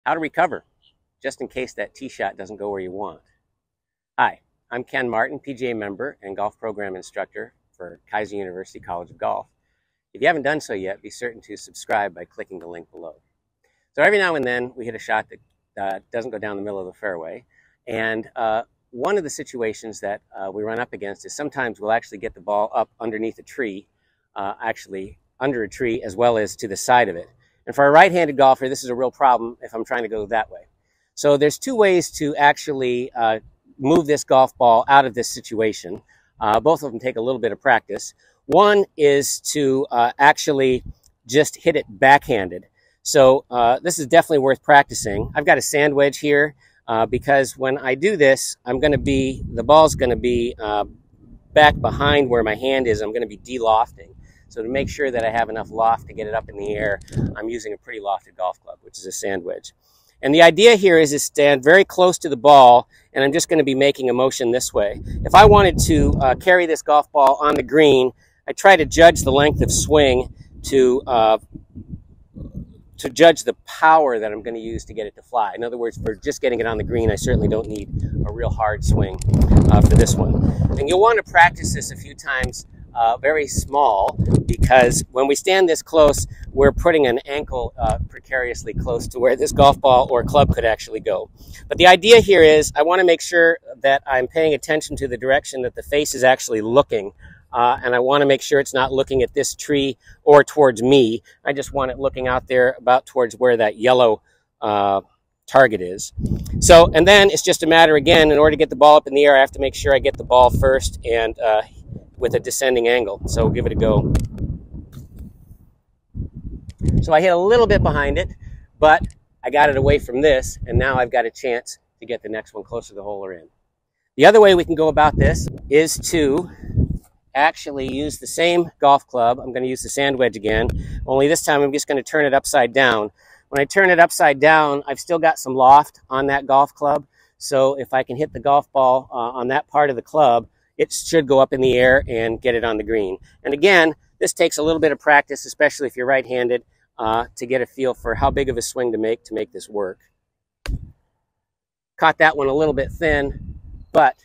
how to recover, just in case that tee shot doesn't go where you want. Hi, I'm Ken Martin, PGA member and golf program instructor for Keiser University College of Golf. If you haven't done so yet, be certain to subscribe by clicking the link below. So every now and then we hit a shot that doesn't go down the middle of the fairway, and one of the situations that we run up against is sometimes we'll actually get the ball up underneath a tree, actually under a tree as well as to the side of it. And for a right-handed golfer, this is a real problem if I'm trying to go that way. So there's two ways to actually move this golf ball out of this situation. Both of them take a little bit of practice. One is to actually just hit it backhanded. So this is definitely worth practicing. I've got a sand wedge here because when I do this, the ball's going to be back behind where my hand is. I'm going to be de-lofting. So to make sure that I have enough loft to get it up in the air, I'm using a pretty lofted golf club, which is a sand wedge. And the idea here is to stand very close to the ball, and I'm just going to be making a motion this way. If I wanted to carry this golf ball on the green, I try to judge the length of swing to judge the power that I'm going to use to get it to fly. In other words, for just getting it on the green, I certainly don't need a real hard swing for this one. And you'll want to practice this a few times very small, because when we stand this close, we're putting an ankle precariously close to where this golf ball or club could actually go. But the idea here is I want to make sure that I'm paying attention to the direction that the face is actually looking. And I want to make sure it's not looking at this tree or towards me. I just want it looking out there about towards where that yellow target is. So, and then it's just a matter, again, in order to get the ball up in the air, I have to make sure I get the ball first and with a descending angle. So we'll give it a go. So I hit a little bit behind it, but I got it away from this, and now I've got a chance to get the next one closer to the hole or in. The other way we can go about this is to actually use the same golf club. I'm going to use the sand wedge again, only this time I'm just going to turn it upside down. When I turn it upside down, I've still got some loft on that golf club, so if I can hit the golf ball on that part of the club, it should go up in the air and get it on the green. And again, this takes a little bit of practice, especially if you're right-handed, to get a feel for how big of a swing to make this work. Caught that one a little bit thin, but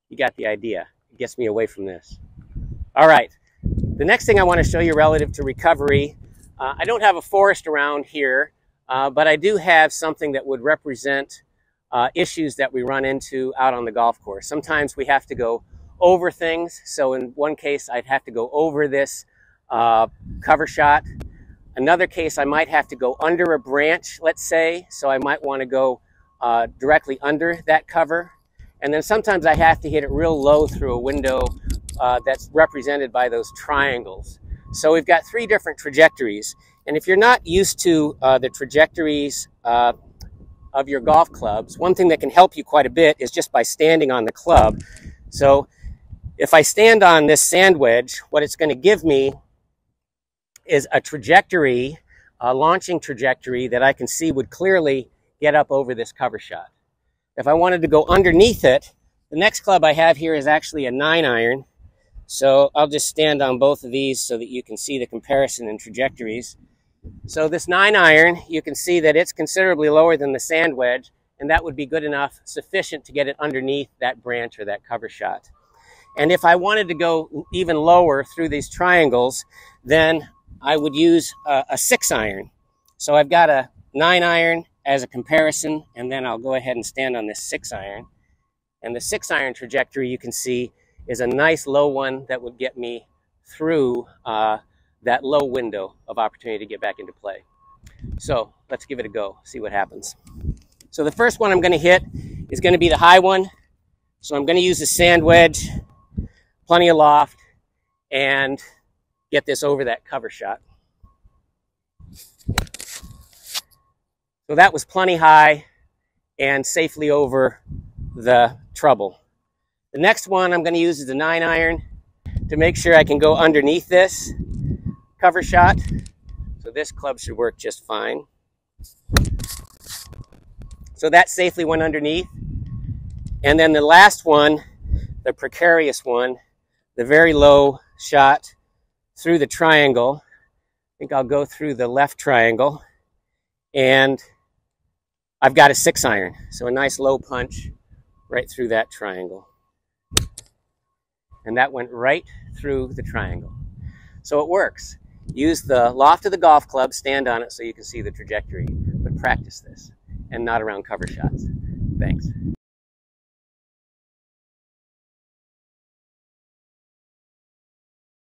you got the idea. It gets me away from this. All right, the next thing I want to show you relative to recovery, I don't have a forest around here, but I do have something that would represent issues that we run into out on the golf course. Sometimes we have to go over things. So in one case, I'd have to go over this cover shot. Another case, I might have to go under a branch, let's say. So I might want to go directly under that cover. And then sometimes I have to hit it real low through a window that's represented by those triangles. So we've got three different trajectories. And if you're not used to the trajectories of your golf clubs, one thing that can help you quite a bit is just by standing on the club. So if I stand on this sand wedge, what it's going to give me is a trajectory, a launching trajectory that I can see would clearly get up over this cover shot. If I wanted to go underneath it, the next club I have here is actually a 9-iron. So I'll just stand on both of these so that you can see the comparison in trajectories. So this 9-iron, you can see that it's considerably lower than the sand wedge, and that would be good enough, sufficient to get it underneath that branch or that cover shot. And if I wanted to go even lower through these triangles, then I would use a 6-iron. So I've got a 9-iron as a comparison, and then I'll go ahead and stand on this 6-iron. And the 6-iron trajectory, you can see, is a nice low one that would get me through that low window of opportunity to get back into play. So let's give it a go, see what happens. So the first one I'm going to hit is going to be the high one. So I'm going to use the sand wedge, plenty of loft, and get this over that cover shot. So that was plenty high and safely over the trouble. The next one I'm going to use is the 9-iron to make sure I can go underneath this cover shot. So this club should work just fine. So that safely went underneath. And then the last one, the precarious one, the very low shot through the triangle. I think I'll go through the left triangle and I've got a 6-iron, so a nice low punch right through that triangle. And that went right through the triangle. So it works. Use the loft of the golf club, stand on it so you can see the trajectory, but practice this, and not around cover shots. Thanks.